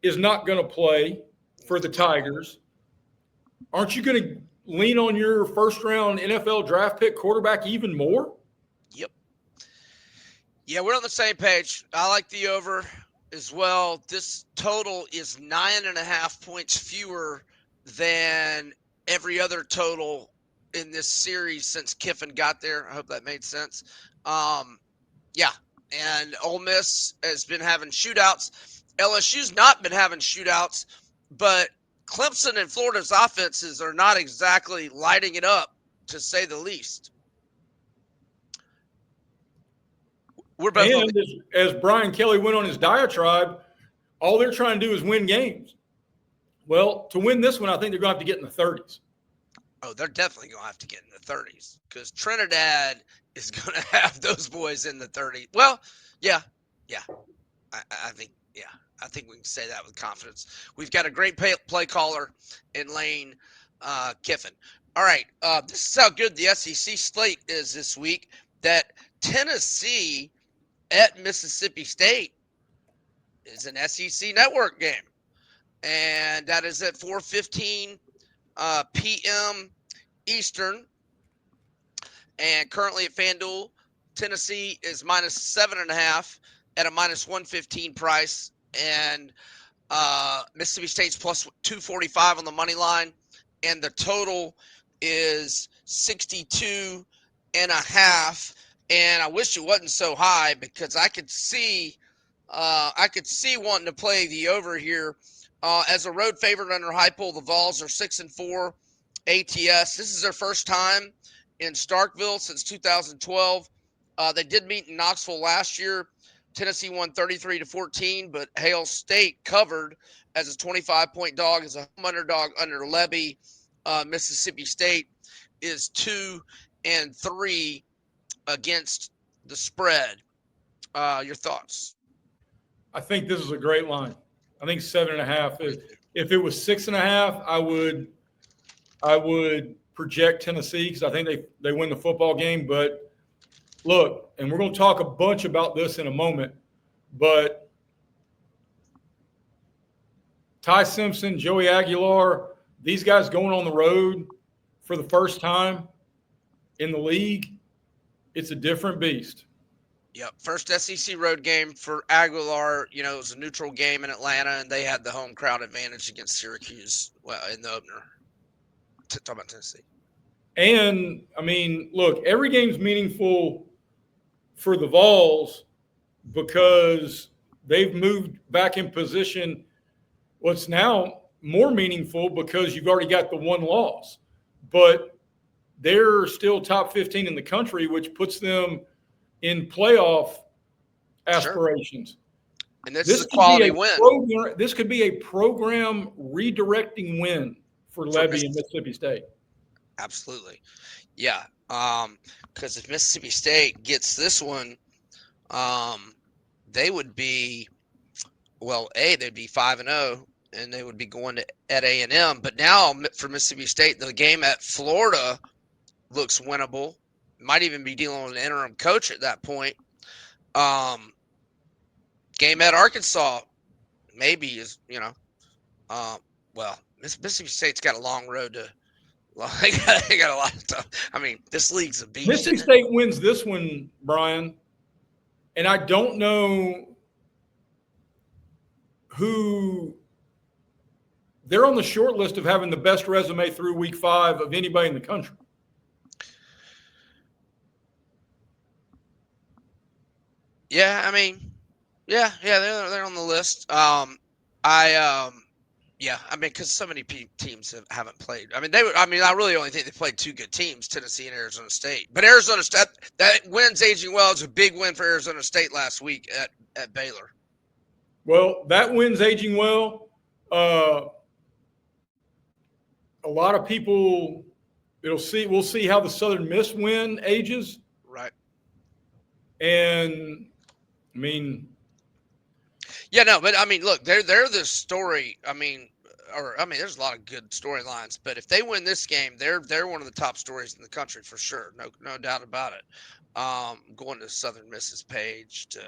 B: is not going to play for the Tigers, aren't you going to lean on your first-round NFL draft pick quarterback even more?
A: Yep. Yeah, we're on the same page. I like the over as well. This total is 9.5 points fewer than every other total in this series since Kiffin got there. I hope that made sense. Yeah, and Ole Miss has been having shootouts. LSU's not been having shootouts, but Clemson and Florida's offenses are not exactly lighting it up, to say the least.
B: We're both as Brian Kelly went on his diatribe, all they're trying to do is win games. Well, to win this one, I think they're going to have to get in the 30s.
A: Oh, they're definitely going to have to get in the 30s because Trinidad is going to have those boys in the 30s. Well, yeah. I think we can say that with confidence. We've got a great play caller in Lane Kiffin. All right, this is how good the SEC slate is this week, that Tennessee at Mississippi State is an SEC network game. And that is at 4:15 p.m. Eastern. And currently at FanDuel, Tennessee is -7.5 at a -115 price. And Mississippi State's plus 245 on the money line. And the total is 62.5. And I wish it wasn't so high because I could see wanting to play the over here. As a road favorite under Heupel, the Vols are 6-4 ATS. This is their first time in Starkville since 2012. They did meet in Knoxville last year. Tennessee won 33-14, but Hail State covered as a 25-point dog, as a home underdog under Levy. Mississippi State is 2-3 against the spread. Your thoughts?
B: I think this is a great line. I think 7.5. If it was 6.5, I would project Tennessee because I think they win the football game. But look, and we're going to talk a bunch about this in a moment, but Ty Simpson, Joey Aguilar, these guys going on the road for the first time in the league, it's a different beast.
A: Yep. First SEC road game for Aguilar. You know, it was a neutral game in Atlanta, and they had the home crowd advantage against Syracuse in the opener. Talk about Tennessee.
B: And, I mean, look, every game's meaningful for the Vols because they've moved back in position. What's now more meaningful because you've already got the one loss. But they're still top 15 in the country, which puts them in playoff aspirations.
A: Sure. And this is a quality win.
B: This could be a program redirecting win for Levy and Mississippi State.
A: Absolutely. Yeah. Because if Mississippi State gets this one, they would be, well, they'd be 5-0, and they would be going at A&M. But now for Mississippi State, the game at Florida looks winnable. Might even be dealing with an interim coach at that point. Game at Arkansas maybe is, well, Mississippi State's got a long road to. Well, they got a lot of stuff. I mean, this league's a beast.
B: Mississippi State wins this one, Brian, and I don't know who. They're on the short list of having the best resume through week 5 of anybody in the country.
A: Yeah, I mean, they're on the list. Yeah, I mean, because so many teams haven't played. I mean, I really only think they played 2 good teams, Tennessee and Arizona State. But Arizona State, that win's aging well. It's a big win for Arizona State last week at Baylor.
B: Well, that win's aging well. A lot of people, we'll see how the Southern Miss win ages.
A: Right.
B: And, I mean.
A: Yeah, no, but I mean, look, they're the story. I mean, there's a lot of good storylines, but if they win this game, they're one of the top stories in the country for sure. No doubt about it. Going to Southern Miss's page to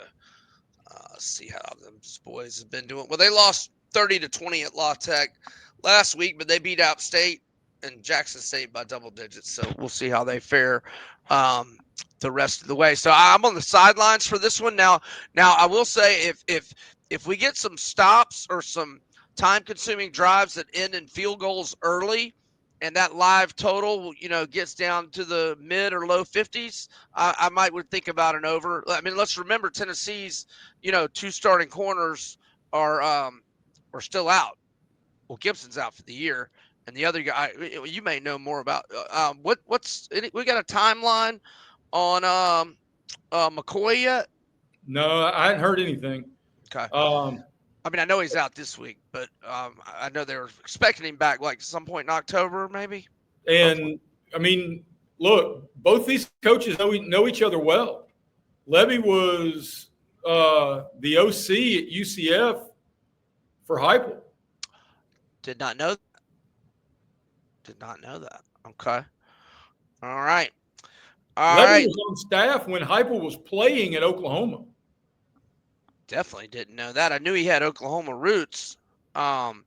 A: see how them boys have been doing. Well, they lost 30-20 at La Tech last week, but they beat App State and Jackson State by double digits. So we'll see how they fare the rest of the way. So I'm on the sidelines for this one now. Now I will say if we get some stops or some time-consuming drives that end in field goals early, and that live total, gets down to the mid or low 50s, I would think about an over. I mean, let's remember Tennessee's, 2 starting corners are still out. Well, Gibson's out for the year, and the other guy, you may know more about. We got a timeline on McCoy yet?
B: No, I hadn't heard anything.
A: Okay. I mean, I know he's out this week, but I know they were expecting him back like some point in October, maybe.
B: And I mean, look, both these coaches know each other well. Levy was the OC at UCF for Heupel.
A: Did not know that. Okay. All right.
B: Levy was on staff when Heupel was playing at Oklahoma.
A: Definitely didn't know that. I knew he had Oklahoma roots. And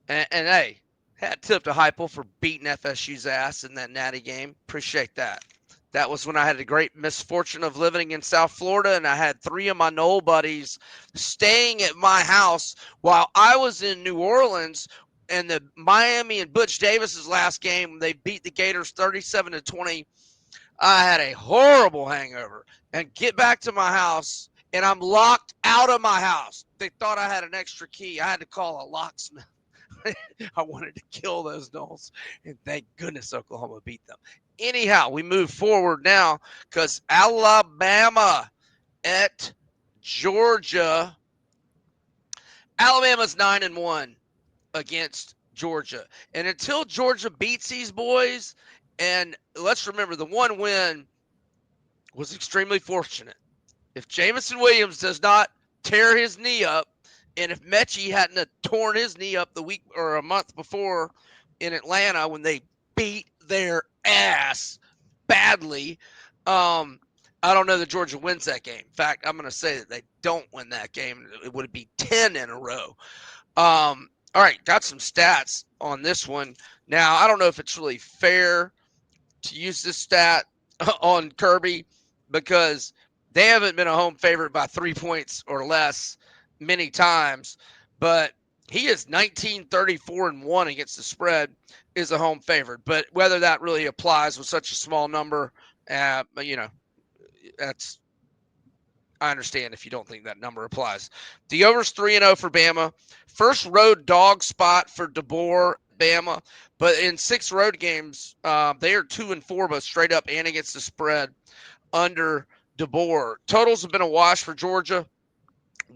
A: hey, hat tip to Heupel for beating FSU's ass in that natty game. Appreciate that. That was when I had the great misfortune of living in South Florida, and I had 3 of my Knoll buddies staying at my house while I was in New Orleans. And the Miami and Butch Davis's last game, they beat the Gators 37-20. I had a horrible hangover and get back to my house, and I'm locked out of my house. They thought I had an extra key. I had to call a locksmith. I wanted to kill those Knolls, and thank goodness Oklahoma beat them. Anyhow, we move forward now because Alabama at Georgia. Alabama's 9-1 against Georgia. And until Georgia beats these boys, and let's remember the one win was extremely fortunate. If Jamison Williams does not tear his knee up, and if Mechie hadn't have torn his knee up the week or a month before in Atlanta when they beat their ass badly, I don't know that Georgia wins that game. In fact, I'm going to say that they don't win that game. It would be 10 in a row. All right, got some stats on this one. Now, I don't know if it's really fair to use this stat on Kirby because they haven't been a home favorite by 3 points or less many times, but he is 19-34-1 against the spread is a home favorite. But whether that really applies with such a small number, that's I understand if you don't think that number applies. The over's 3-0 for Bama. First road dog spot for DeBoer, Bama. But in 6 road games, they are 2-4, both straight up and against the spread under DeBoer. Totals have been a wash for Georgia.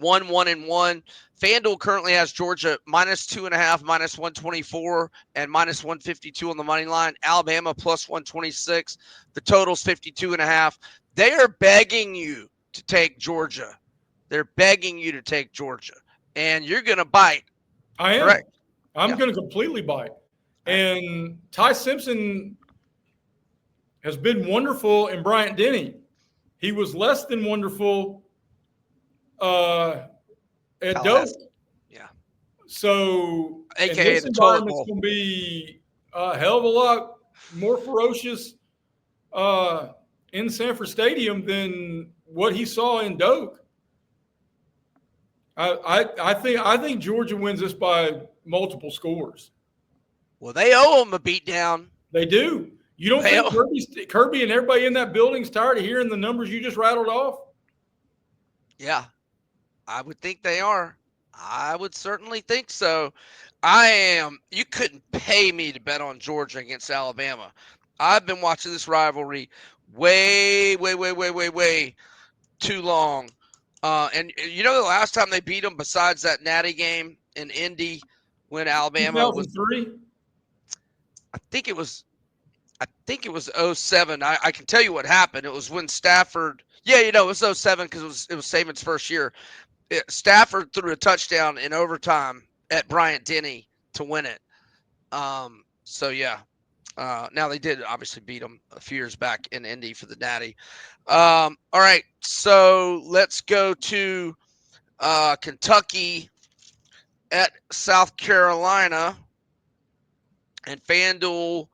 A: 1-1-1. FanDuel currently has Georgia -2.5, -124, and -152 on the money line. Alabama +126. The total's 52.5. They are begging you to take Georgia. They're begging you to take Georgia, and you're going to bite.
B: I am.
A: Correct.
B: I'm going to completely bite. And Ty Simpson has been wonderful in Bryant-Denny. He was less than wonderful at Doak.
A: Yeah.
B: So,
A: AKA
B: this
A: the toilet
B: environment's
A: bowl.
B: going to be a hell of a lot more ferocious in Sanford Stadium than what he saw in Doak. I think Georgia wins this by multiple scores.
A: Well, they owe them a beatdown.
B: They do. You don't think Kirby and everybody in that building's tired of hearing the numbers you just rattled off?
A: Yeah, I would think they are. I would certainly think so. I am. You couldn't pay me to bet on Georgia against Alabama. I've been watching this rivalry way too long. And you know the last time they beat them, besides that Natty game in Indy, when Alabama was
B: 2003?
A: I think it was 07. I can tell you what happened. It was when Stafford. Yeah, it was 07 because it was Saban's first year. Stafford threw a touchdown in overtime at Bryant-Denny to win it. So yeah. Now they did obviously beat them a few years back in Indy for the Natty. All right, so let's go to Kentucky at South Carolina, and FanDuel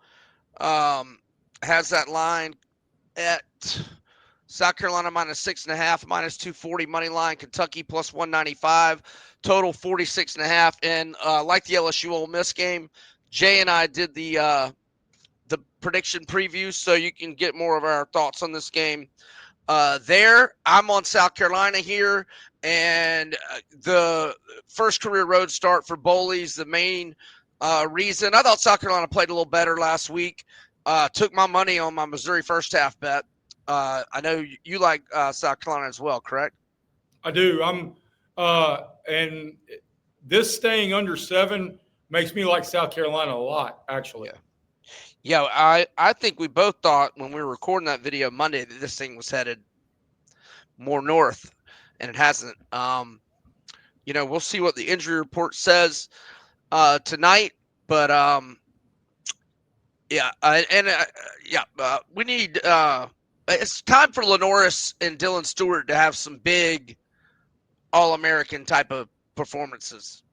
A: has that line at South Carolina -6.5, -240 money line. Kentucky +195, total 46.5. And like the LSU Ole Miss game, Jay and I did the prediction preview, so you can get more of our thoughts on this game there. I'm on South Carolina here, and the first career road start for Bowley's the main reason. I thought South Carolina played a little better last week. Took my money on my Missouri first half bet. I know you like South Carolina as well, correct?
B: I do. And this staying under 7 makes me like South Carolina a lot, actually.
A: Yeah, I think we both thought when we were recording that video Monday that this thing was headed more north, and it hasn't. We'll see what the injury report says tonight, but we need. It's time for Lenoris and Dylan Stewart to have some big All-American type of performances.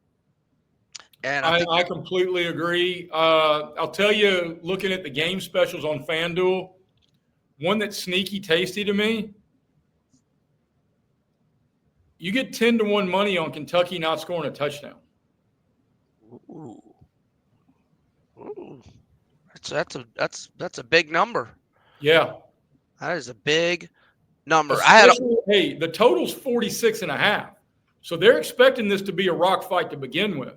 A: And
B: I completely agree. I'll tell you, looking at the game specials on FanDuel, one that's sneaky tasty to me, you get 10-1 money on Kentucky not scoring a touchdown.
A: Ooh. That's a big number.
B: Yeah.
A: That is a big number.
B: The total's 46.5. So they're expecting this to be a rock fight to begin with.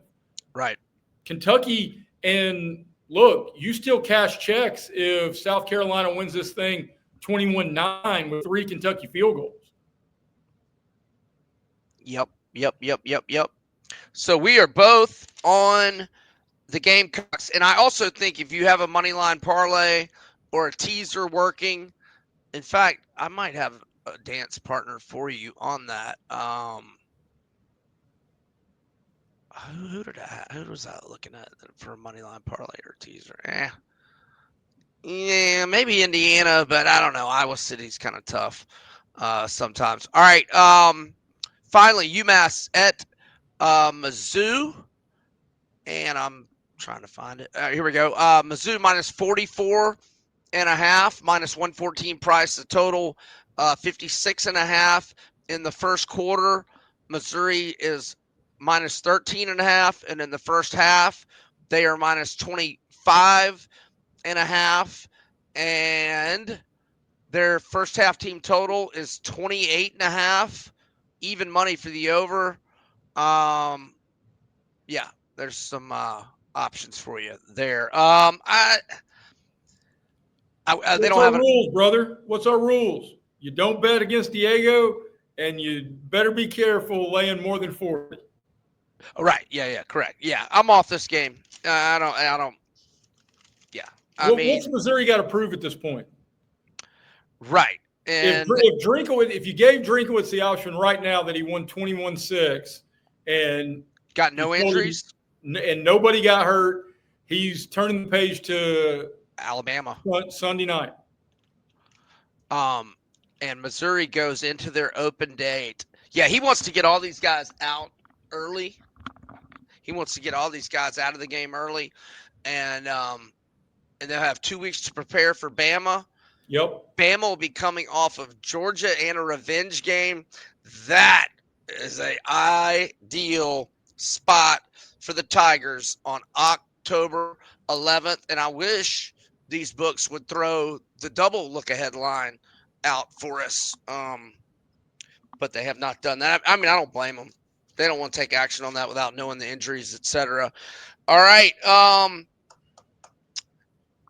A: Right.
B: Kentucky, and look, you still cash checks if South Carolina wins this thing 21-9 with 3 Kentucky field goals.
A: Yep. So we are both on the Gamecocks, and I also think if you have a money line parlay or a teaser working, In fact, I might have a dance partner for you on that. Who was I looking at for a money line parlay or teaser? Yeah, maybe Indiana, but I don't know. Iowa City's kind of tough sometimes. All right. Finally, UMass at Mizzou, and I'm trying to find it. Here we go. Mizzou minus 44 and a half, minus 114 price. The total 56 and a half in the first quarter. Missouri is minus 13 and a half, and in the first half they are minus 25 and a half, and their first half team total is 28 and a half, even money for the over. Yeah, there's some options for you there. They
B: What's
A: don't
B: our
A: have
B: rules, brother? What's our rules? You don't bet against Diego, and you better be careful laying more than 40.
A: right. Yeah, correct. Yeah, I'm off this game. I don't. Yeah, I
B: What's
A: mean,
B: Missouri got to prove at this point?
A: right.
B: If
A: And
B: Drinkowitz, if you gave Drinkowitz the option right now that he won 21-6 and
A: got no injuries.
B: And nobody got hurt, he's turning the page to
A: Alabama.
B: Sunday night.
A: And Missouri goes into their open date. Yeah, he wants to get all these guys out early. He wants to get all these guys out of the game early, and they'll have 2 weeks to prepare for Bama.
B: Yep.
A: Bama will be coming off of Georgia and a revenge game. That is an ideal spot for the Tigers on October 11th. And I wish these books would throw the double look-ahead line out for us, but they have not done that. I mean, I don't blame them. They don't want to take action on that without knowing the injuries, etc. All right.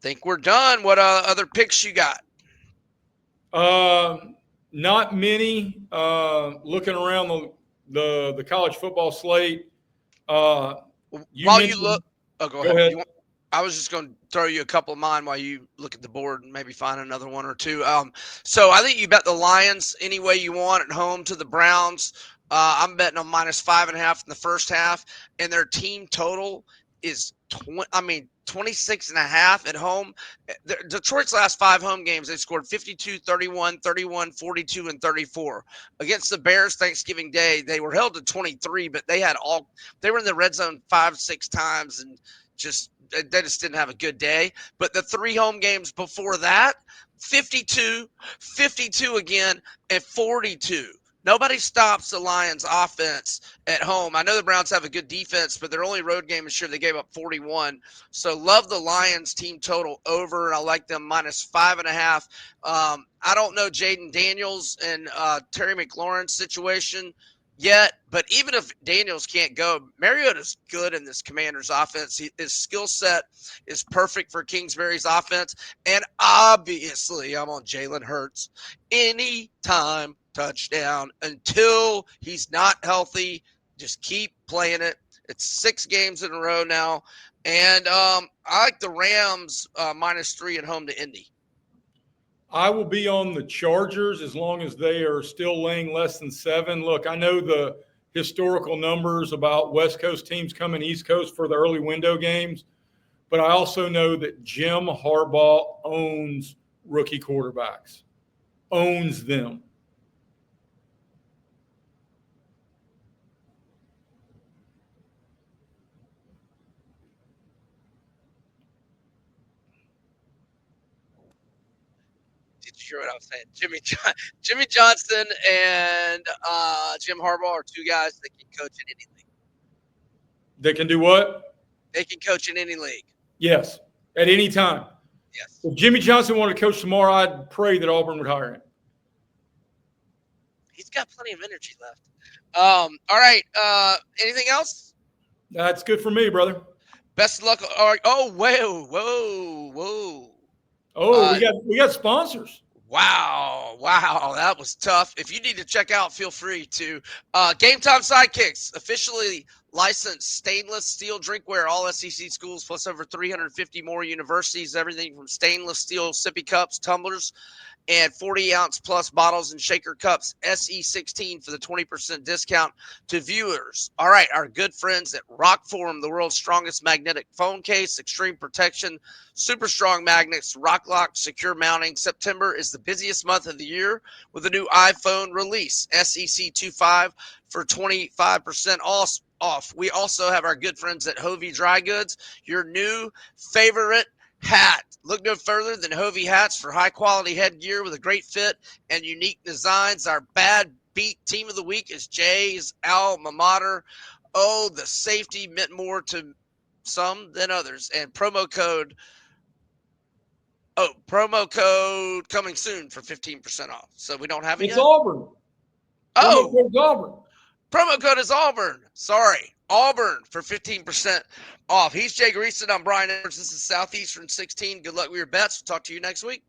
A: Think we're done. What other picks you got?
B: Not many. Looking around the college football slate.
A: While you look, go ahead. I was just going to throw you a couple of mine while you look at the board and maybe find another one or two. So I think you bet the Lions any way you want at home to the Browns. I'm betting on minus 5.5 in the first half, and their team total is 26 and a half at home. Detroit's last 5 home games, they scored 52, 31, 31, 42, and 34. Against the Bears Thanksgiving Day, they were held to 23, but they were in the red zone 5-6 times and they just didn't have a good day. But the 3 home games before that, 52, 52 again, and 42. Nobody stops the Lions offense at home. I know the Browns have a good defense, but their only road game this year, they gave up 41. So love the Lions team total over. I like them minus 5.5. I don't know Jaden Daniels and Terry McLaurin's situation yet, but even if Daniels can't go, Mariota's good in this Commanders offense. His skill set is perfect for Kingsbury's offense. And obviously, I'm on Jalen Hurts anytime touchdown until he's not healthy. Just keep playing it. It's 6 games in a row now. And I like the Rams minus 3 at home to Indy.
B: I will be on the Chargers as long as they are still laying less than 7. Look, I know the historical numbers about West Coast teams coming East Coast for the early window games, but I also know that Jim Harbaugh owns rookie quarterbacks, owns them.
A: Did you hear what I was saying? Jimmy Johnson and Jim Harbaugh are 2 guys that can coach in any league.
B: They can do what?
A: They can coach in any league.
B: Yes, at any time.
A: Yes.
B: If Jimmy Johnson wanted to coach tomorrow, I'd pray that Auburn would hire him.
A: He's got plenty of energy left. All right. Anything else?
B: That's good for me, brother.
A: Best of luck. Oh, whoa.
B: Oh, we got sponsors.
A: Wow. That was tough. If you need to check out, feel free to. Game Time Sidekicks, officially licensed stainless steel drinkware, all SEC schools, plus over 350 more universities, everything from stainless steel sippy cups, tumblers, and 40-ounce plus bottles and shaker cups, SE16 for the 20% discount to viewers. All right, our good friends at ROKFORM, the world's strongest magnetic phone case, extreme protection, super strong magnets, rock lock, secure mounting. September is the busiest month of the year with a new iPhone release, SEC25 for 25% off. We also have our good friends at HOVI Dry Goods, your new favorite hat. Look no further than HOVI hats for high quality headgear with a great fit and unique designs. Our bad beat team of the week is Jay's alma mater. Oh, the safety meant more to some than others. And promo code coming soon for 15% off. So we don't have it
B: It's
A: yet?
B: Auburn.
A: Oh,
B: Promo code's Auburn.
A: promo code is Auburn. Sorry, Auburn for 15% off. He's Jay Greeson. I'm Brian Edwards. This is Southeastern 16. Good luck with your bets. We'll talk to you next week.